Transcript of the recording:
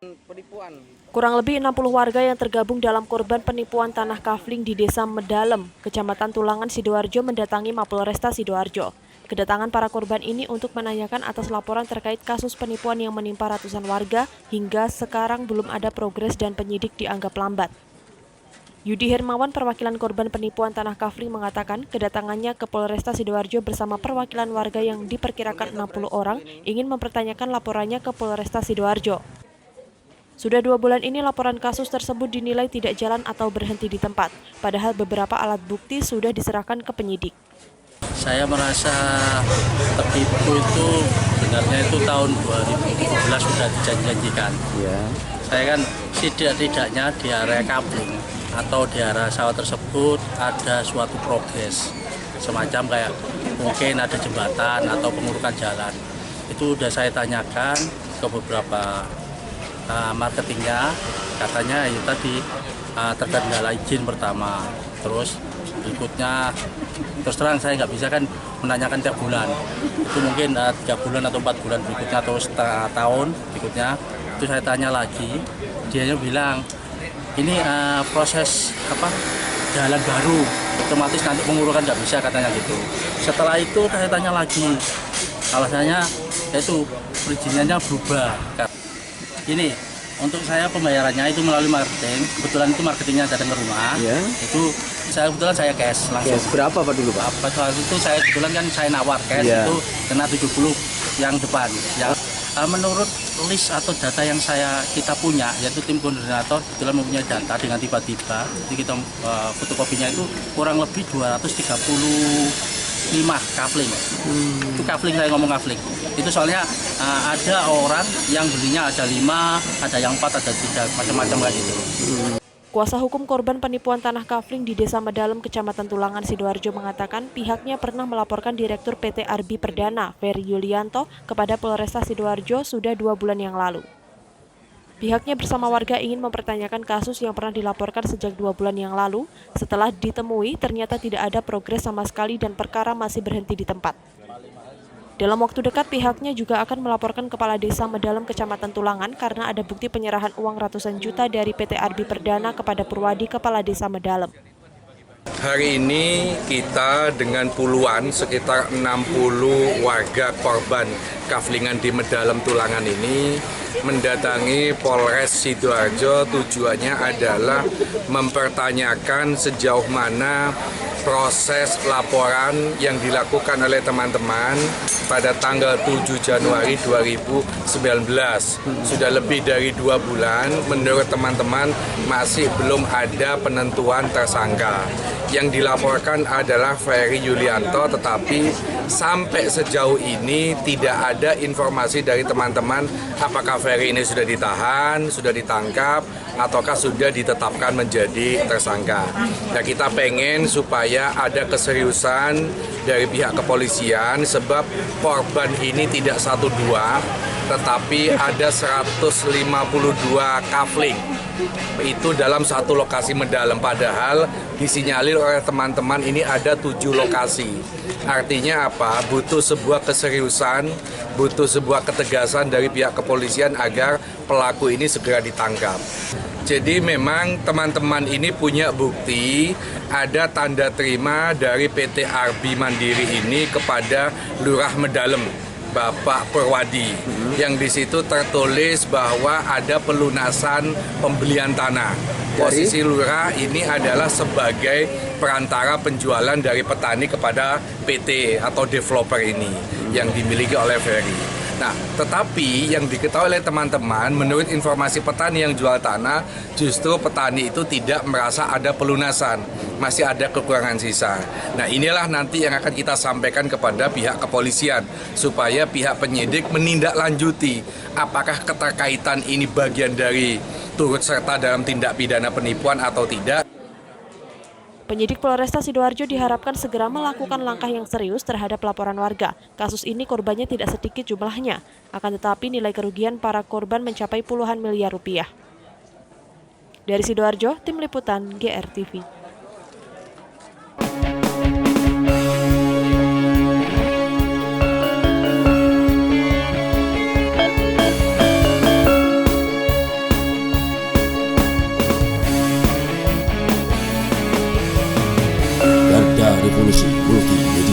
Penipuan. Kurang lebih 60 warga yang tergabung dalam korban penipuan tanah kafling di Desa Medalem, Kecamatan Tulangan, Sidoarjo mendatangi Mapolresta Sidoarjo. Kedatangan para korban ini untuk menanyakan atas laporan terkait kasus penipuan yang menimpa ratusan warga hingga sekarang belum ada progres dan penyidik dianggap lambat. Yudi Hermawan, perwakilan korban penipuan tanah kafling, mengatakan kedatangannya ke Polresta Sidoarjo bersama perwakilan warga yang diperkirakan 60 orang ingin mempertanyakan laporannya ke Polresta Sidoarjo. Sudah 2 bulan ini laporan kasus tersebut dinilai tidak jalan atau berhenti di tempat, padahal beberapa alat bukti sudah diserahkan ke penyidik. Saya merasa tertipu itu sebenarnya itu tahun 2017 sudah dijanjikan. Ya. Saya kan tidak-tidaknya di area kabling atau di area sawah tersebut ada suatu progres. Semacam kayak mungkin ada jembatan atau pengurukan jalan. Itu sudah saya tanyakan ke beberapa marketingnya, katanya itu tadi terkendala izin pertama, terus berikutnya terus terang saya nggak bisa kan menanyakan tiap bulan, itu mungkin 3 bulan atau 4 bulan berikutnya atau setengah tahun berikutnya itu saya tanya lagi, dianya bilang ini proses jalan baru, otomatis nanti pengurukan nggak bisa katanya gitu. Setelah itu saya tanya lagi, alasannya yaitu perizinannya berubah. Ini untuk saya pembayarannya itu melalui marketing. Kebetulan itu marketingnya datang ke rumah. Ya. Itu kebetulan saya cash langsung. Cash berapa Pak dulu Pak? Pada waktu itu saya kebetulan kan saya nawar cash itu kena 70 yang depan. Yang menurut list atau data yang kita punya, yaitu tim koordinator kebetulan mempunyai data dengan tiba-tiba. Jadi kita fotokopinya itu kurang lebih 235 kafling. Itu kafling, saya ngomong kafling. Itu soalnya ada orang yang belinya ada 5, ada yang 4, ada 3, macam-macam kayak gitu. Kuasa hukum korban penipuan tanah kafling di Desa Medalem, Kecamatan Tulangan, Sidoarjo mengatakan pihaknya pernah melaporkan Direktur PT Arbi Perdana, Ferry Yulianto, kepada Polresta Sidoarjo sudah 2 bulan yang lalu. Pihaknya bersama warga ingin mempertanyakan kasus yang pernah dilaporkan sejak 2 bulan yang lalu. Setelah ditemui, ternyata tidak ada progres sama sekali dan perkara masih berhenti di tempat. Dalam waktu dekat, pihaknya juga akan melaporkan Kepala Desa Medalem Kecamatan Tulangan karena ada bukti penyerahan uang ratusan juta dari PT Arbi Perdana kepada Purwadi, Kepala Desa Medalem. Hari ini kita dengan puluhan, sekitar 60 warga korban kaflingan di Medalem Tulangan ini mendatangi Polres Sidoarjo. Tujuannya adalah mempertanyakan sejauh mana proses laporan yang dilakukan oleh teman-teman pada tanggal 7 Januari 2019. Sudah lebih dari 2 bulan, menurut teman-teman masih belum ada penentuan tersangka. Yang dilaporkan adalah Ferry Yulianto, tetapi sampai sejauh ini tidak ada informasi dari teman-teman apakah Ferry ini sudah ditahan, sudah ditangkap, ataukah sudah ditetapkan menjadi tersangka. Nah, kita pengen supaya ada keseriusan dari pihak kepolisian sebab korban ini tidak 1-2, tetapi ada 152 kafling. Itu dalam satu lokasi Medalem, padahal disinyalir oleh teman-teman ini ada 7 lokasi. Artinya apa? Butuh sebuah keseriusan, butuh sebuah ketegasan dari pihak kepolisian agar pelaku ini segera ditangkap. Jadi memang teman-teman ini punya bukti, ada tanda terima dari PT Arbi Mandiri ini kepada Lurah Medalem, Bapak Purwadi, yang di situ tertulis bahwa ada pelunasan pembelian tanah. Posisi lurah ini adalah sebagai perantara penjualan dari petani kepada PT atau developer ini yang dimiliki oleh Ferry. Nah, tetapi yang diketahui oleh teman-teman, menurut informasi petani yang jual tanah, justru petani itu tidak merasa ada pelunasan, masih ada kekurangan sisa. Nah, inilah nanti yang akan kita sampaikan kepada pihak kepolisian, supaya pihak penyidik menindaklanjuti apakah keterkaitan ini bagian dari turut serta dalam tindak pidana penipuan atau tidak. Penyidik Polresta Sidoarjo diharapkan segera melakukan langkah yang serius terhadap laporan warga. Kasus ini korbannya tidak sedikit jumlahnya, akan tetapi nilai kerugian para korban mencapai puluhan miliar rupiah. Dari Sidoarjo, Tim Liputan GRTV. Revolusi Multimedia.